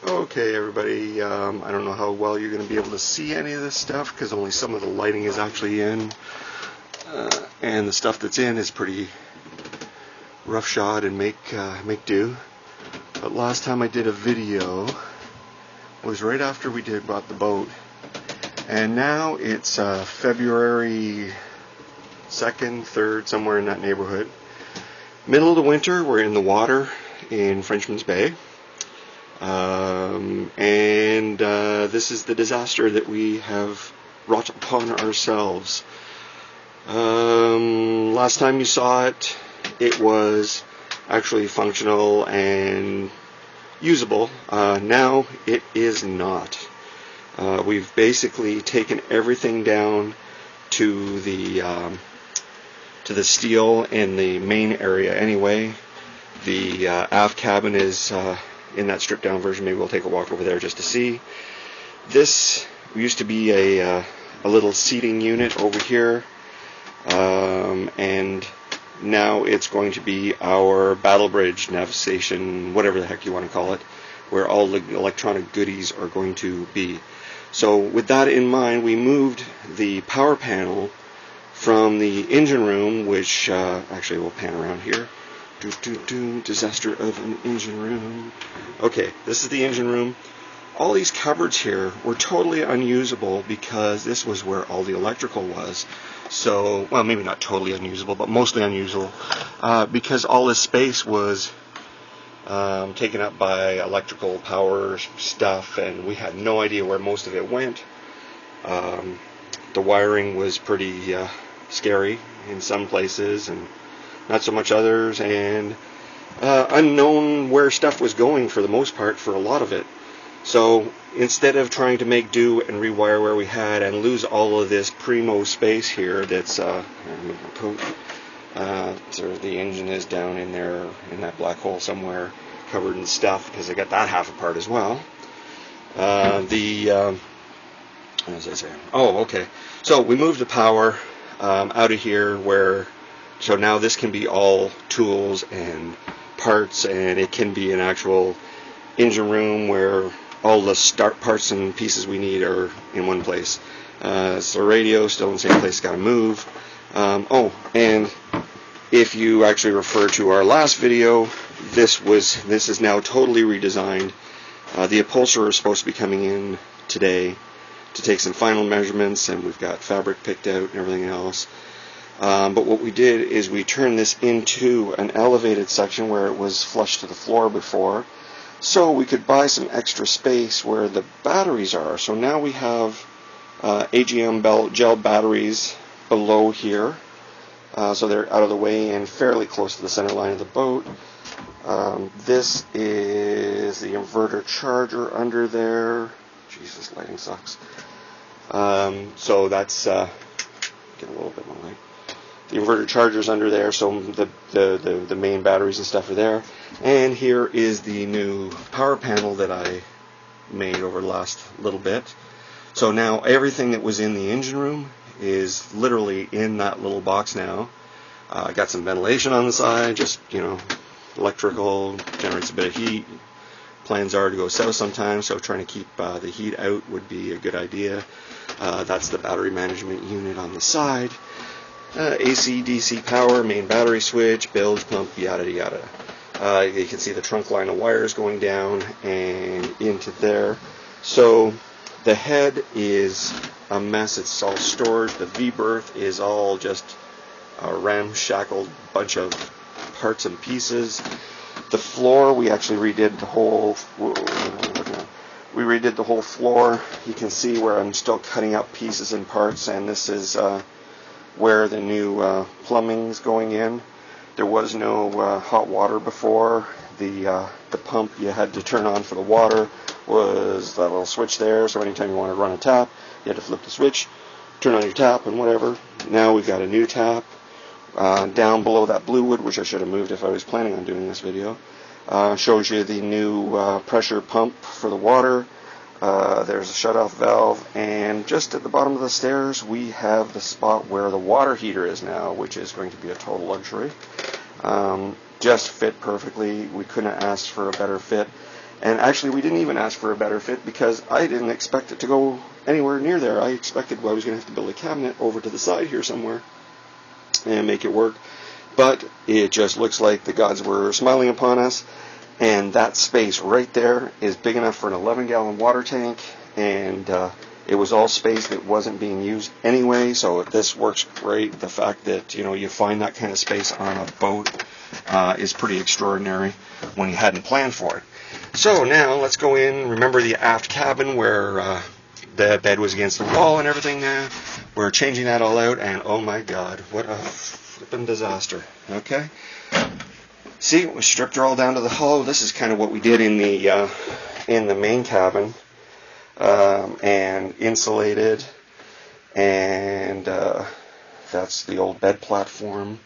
Okay, everybody, I don't know how well you're going to be able to see any of this stuff because only some of the lighting is actually in, and the stuff that's in is pretty roughshod and make do. But last time I did a video was right after we bought the boat, and now it's February 2nd, 3rd, somewhere in that neighborhood. Middle of the winter, we're in the water in Frenchman's Bay. This is the disaster that we have wrought upon ourselves. Last time you saw it, it was actually functional and usable. Now it is not. We've basically taken everything down to the steel in the main area anyway. The aft cabin is in that stripped down version. Maybe we'll take a walk over there just to see. This used to be a little seating unit over here, and now it's going to be our battle bridge navigation, whatever the heck you want to call it, where all the electronic goodies are going to be. So with that in mind, we moved the power panel from the engine room, which actually we'll pan around here. Disaster of an engine room. Okay, this is the engine room. All these cupboards here were totally unusable because this was where all the electrical was. So, well, maybe not totally unusable, but mostly unusable because all this space was taken up by electrical power stuff, and we had no idea where most of it went. The wiring was pretty scary in some places and not so much others, and unknown where stuff was going for the most part for a lot of it. So instead of trying to make do and rewire where we had and lose all of this primo space here that's so the engine is down in there in that black hole somewhere covered in stuff because I got that half apart as well. What was I saying? Oh, okay. So we moved the power out of here so now this can be all tools and parts, and it can be an actual engine room where all the start parts and pieces we need are in one place. So radio still in the same place, got to move. And if you actually refer to our last video, this is now totally redesigned. The upholsterer is supposed to be coming in today to take some final measurements, and we've got fabric picked out and everything else. But what we did is we turned this into an elevated section where it was flush to the floor before, so we could buy some extra space where the batteries are. So now we have AGM gel batteries below here, so they're out of the way and fairly close to the center line of the boat. This is the inverter charger under there. Jesus, lighting sucks. So that's get a little bit more light. The inverter charger's under there, so the main batteries and stuff are there. And here is the new power panel that I made over the last little bit. So now everything that was in the engine room is literally in that little box now. Got some ventilation on the side, just, electrical, generates a bit of heat. Plans are to go south sometime, so trying to keep the heat out would be a good idea. That's the battery management unit on the side. AC, DC power, main battery switch, bilge pump, yada yada. You can see the trunk line of wires going down and into there. So the head is a mess. It's all storage. The V-berth is all just a ramshackled bunch of parts and pieces. The floor, we actually redid the whole. We redid the whole floor. You can see where I'm still cutting out pieces and parts, and this is where the new plumbing's going in. There was no hot water before. The pump you had to turn on for the water was that little switch there, so anytime you wanted to run a tap, you had to flip the switch, turn on your tap and whatever. Now we've got a new tap. Down below that blue wood, which I should have moved if I was planning on doing this video, shows you the new pressure pump for the water. There's a shutoff valve, and just at the bottom of the stairs we have the spot where the water heater is now, which is going to be a total luxury. Just fit perfectly. We couldn't have asked for a better fit. And actually, we didn't even ask for a better fit because I didn't expect it to go anywhere near there. I expected I was going to have to build a cabinet over to the side here somewhere and make it work. But it just looks like the gods were smiling upon us. And that space right there is big enough for an 11-gallon water tank. And it was all space that wasn't being used anyway. So this works great. The fact that, you find that kind of space on a boat is pretty extraordinary when you hadn't planned for it. So now let's go in. Remember the aft cabin where the bed was against the wall and everything now? We're changing that all out, and oh my God, what a flippin' disaster. Okay? See, we stripped her all down to the hull. This is kind of what we did in the main cabin, and insulated, and that's the old bed platform.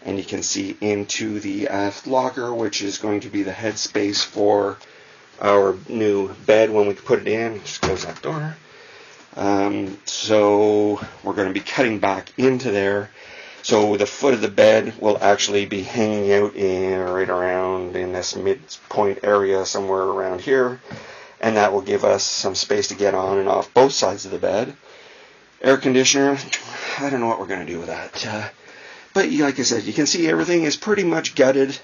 And you can see into the aft locker, which is going to be the headspace for our new bed when we put it in. Just close that door. So we're going to be cutting back into there. So the foot of the bed will actually be hanging out right around in this midpoint area, somewhere around here. And that will give us some space to get on and off both sides of the bed. Air conditioner, I don't know what we're going to do with that. But like I said, you can see everything is pretty much gutted.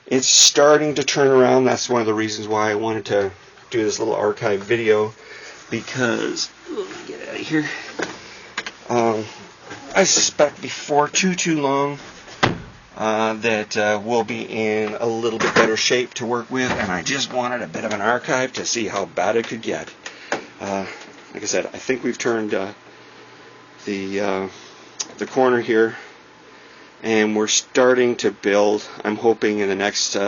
It's starting to turn around. That's one of the reasons why I wanted to do this little archive video, because, let me get out of here. I suspect before too long that we'll be in a little bit better shape to work with, and I just wanted a bit of an archive to see how bad it could get. Like I said, I think we've turned the corner here. And we're starting to build. I'm hoping in the next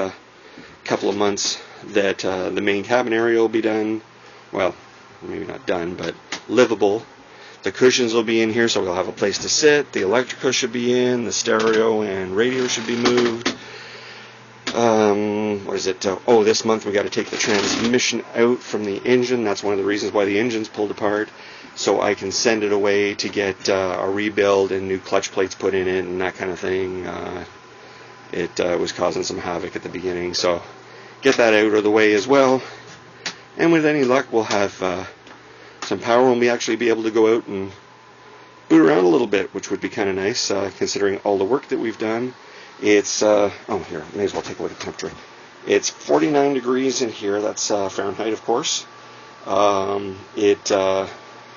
couple of months that the main cabin area will be done. Well, maybe not done, but livable. The cushions will be in here, so we'll have a place to sit. The electrical should be in. The stereo and radio should be moved. What is it? This month we got to take the transmission out from the engine. That's one of the reasons why the engine's pulled apart. So I can send it away to get a rebuild and new clutch plates put in it and that kind of thing. It was causing some havoc at the beginning, so get that out of the way as well. And with any luck, we'll have some power and we actually be able to go out and boot around a little bit, which would be kind of nice, considering all the work that we've done. It's, here, may as well take a look at the temperature. It's 49 degrees in here. That's Fahrenheit, of course.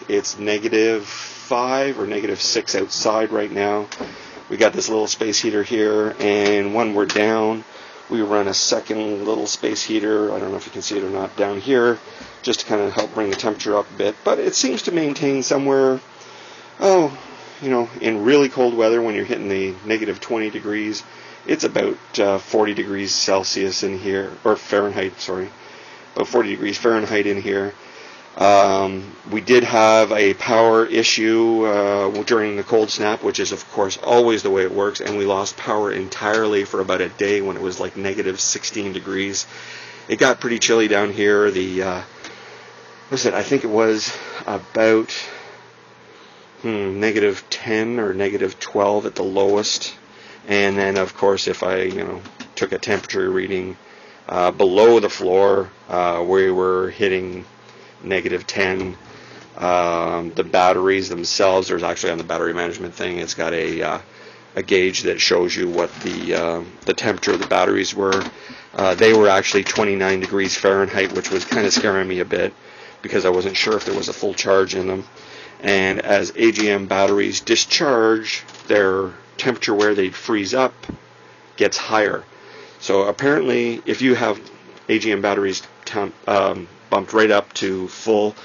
It's -5 or -6 outside right now. We got this little space heater here, and when we're down, we run a second little space heater, I don't know if you can see it or not, down here, just to kind of help bring the temperature up a bit. But it seems to maintain somewhere, in really cold weather, when you're hitting the -20 degrees, it's about 40 degrees Celsius in here, or Fahrenheit, sorry, about 40 degrees Fahrenheit in here. We did have a power issue during the cold snap, which is of course always the way it works, and we lost power entirely for about a day when it was like -16 degrees. It got pretty chilly down here. I think it was about -10 or -12 at the lowest. And then of course if I took a temperature reading below the floor, we were hitting -10. The batteries themselves, there's actually on the battery management thing, it's got a gauge that shows you what the temperature of the batteries were. They were actually 29 degrees Fahrenheit, which was kind of scaring me a bit because I wasn't sure if there was a full charge in them. And as AGM batteries discharge, their temperature where they freeze up gets higher. So apparently if you have AGM batteries bumped right up to full,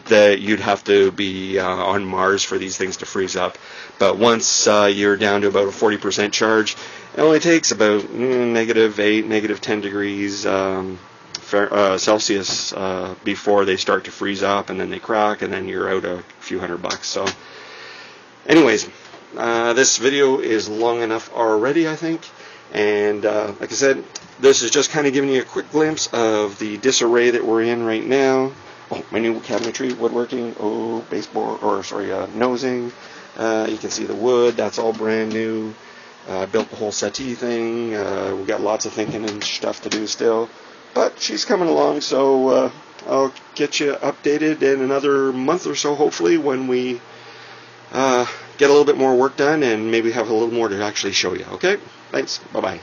that you'd have to be on Mars for these things to freeze up. But once you're down to about a 40% charge, it only takes about -8, -10 degrees Celsius before they start to freeze up, and then they crack, and then you're out a few $100. So anyways, this video is long enough already, I think. And like I said, this is just kind of giving you a quick glimpse of the disarray that we're in right now. Oh, my new cabinetry, woodworking, baseboard, nosing. You can see the wood, that's all brand new. Built the whole settee thing. We got lots of thinking and stuff to do still. but she's coming along, so I'll get you updated in another month or so, hopefully, when we get a little bit more work done and maybe have a little more to actually show you. Okay? Thanks. Bye-bye.